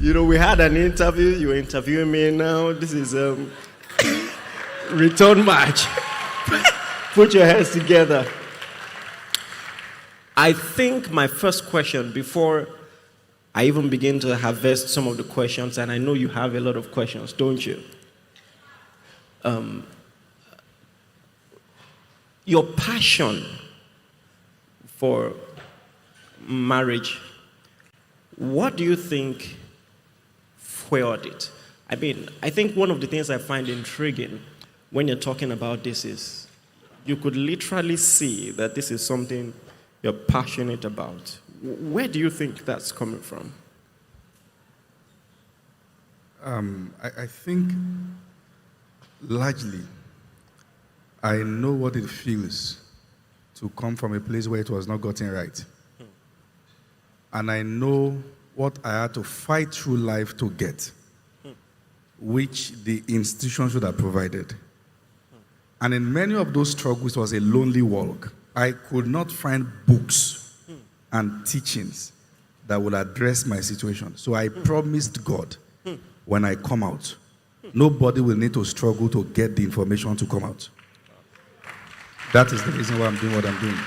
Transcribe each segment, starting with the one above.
We had an interview. You were interviewing me now. This is return match. Put your hands together. I think my first question, before I even begin to harvest some of the questions, and I know you have a lot of questions, don't you? Your passion for marriage, what do you think fueled it? I mean, I think one of the things I find intriguing when you're talking about this is you could literally see that this is something you're passionate about. Where do you think that's coming from? I think largely I know what it feels to come from a place where it was not gotten right. And I know what I had to fight through life to get, which the institution should have provided. And in many of those struggles, it was a lonely walk. I could not find books and teachings that would address my situation. So I promised God, when I come out, nobody will need to struggle to get the information to come out. That is the reason why I'm doing what I'm doing.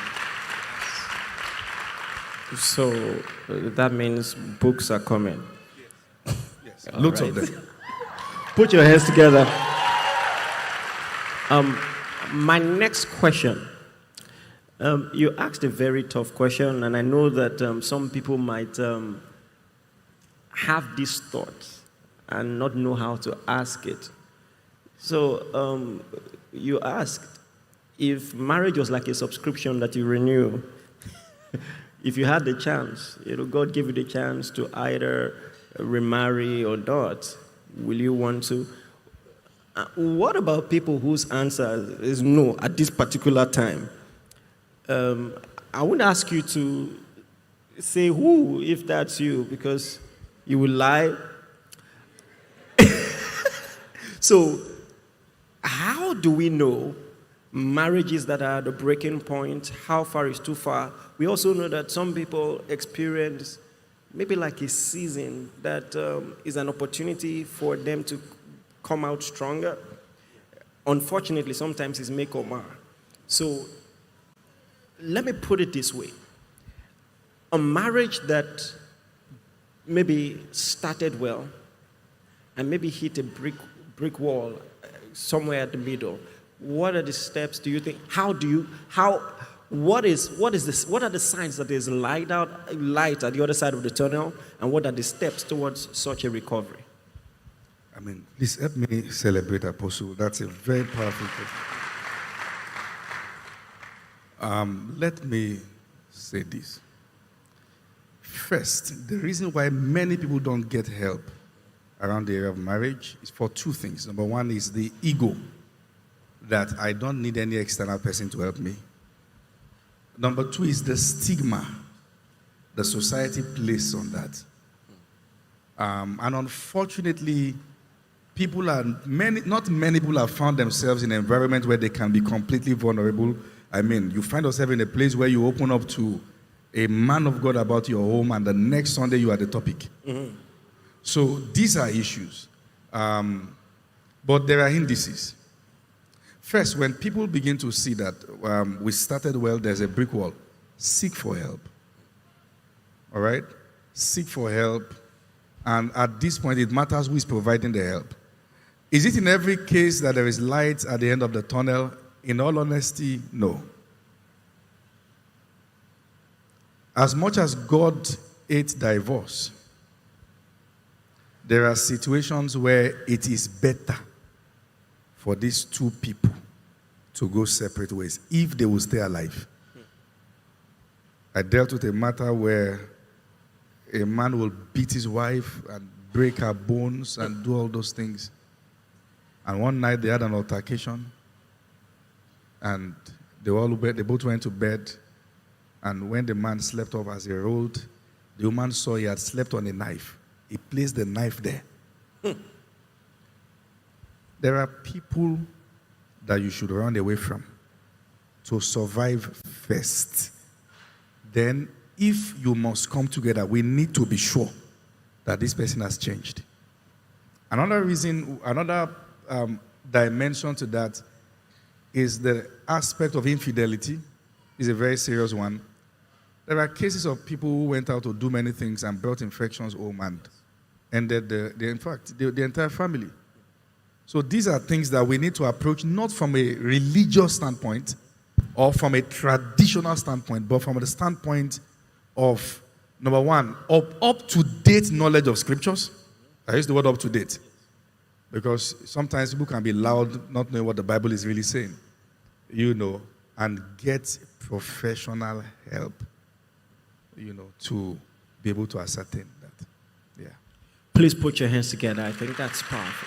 So that means books are coming. Yes. Lots of them. Put your hands together. My next question. You asked a very tough question, and I know that some people might have these thoughts and not know how to ask it. So you asked if marriage was like a subscription that you renew. If you had the chance, God gave you the chance to either remarry or not, will you want to? What about people whose answer is no at this particular time? I would ask you to say who, if that's you, because you will lie. So, how do we know marriages that are at the breaking point? How far is too far? We also know that some people experience maybe like a season that is an opportunity for them to come out stronger. Unfortunately, sometimes it's make or mar. So, let me put it this way. A marriage that maybe started well and maybe hit a brick wall somewhere at the middle. What are the steps do you think? What are the signs that there's light at the other side of the tunnel, and what are the steps towards such a recovery? I mean, please help me celebrate Apostle. That's a very powerful question. Let me say this. First, the reason why many people don't get help around the area of marriage is for two things. Number one is the ego, that I don't need any external person to help me. Number two is the stigma the society places on that. And unfortunately, not many people have found themselves in an environment where they can be completely vulnerable. I mean, you find yourself in a place where you open up to a man of God about your home, and the next Sunday you are the topic. Mm-hmm. So these are issues. But there are indices. First, when people begin to see that we started well, there's a brick wall, seek for help. All right? Seek for help. And at this point, it matters who is providing the help. Is it in every case that there is light at the end of the tunnel? In all honesty, no. As much as God hates divorce, there are situations where it is better for these two people to go separate ways if they will stay alive. I dealt with a matter where a man will beat his wife and break her bones and do all those things. And one night they had an altercation, and they both went to bed. And when the man slept off as he rolled, the woman saw he had slept on a knife. He placed the knife there. There are people that you should run away from to survive first. Then, if you must come together, we need to be sure that this person has changed. Another reason, another dimension to that is the aspect of infidelity is a very serious one. There are cases of people who went out to do many things and brought infections home and ended the entire family. So these are things that we need to approach not from a religious standpoint or from a traditional standpoint, but from the standpoint of, number one, up-to-date knowledge of scriptures. I use the word up-to-date because sometimes people can be loud, not knowing what the Bible is really saying, and get professional help, to be able to ascertain that. Yeah. Please put your hands together. I think that's powerful.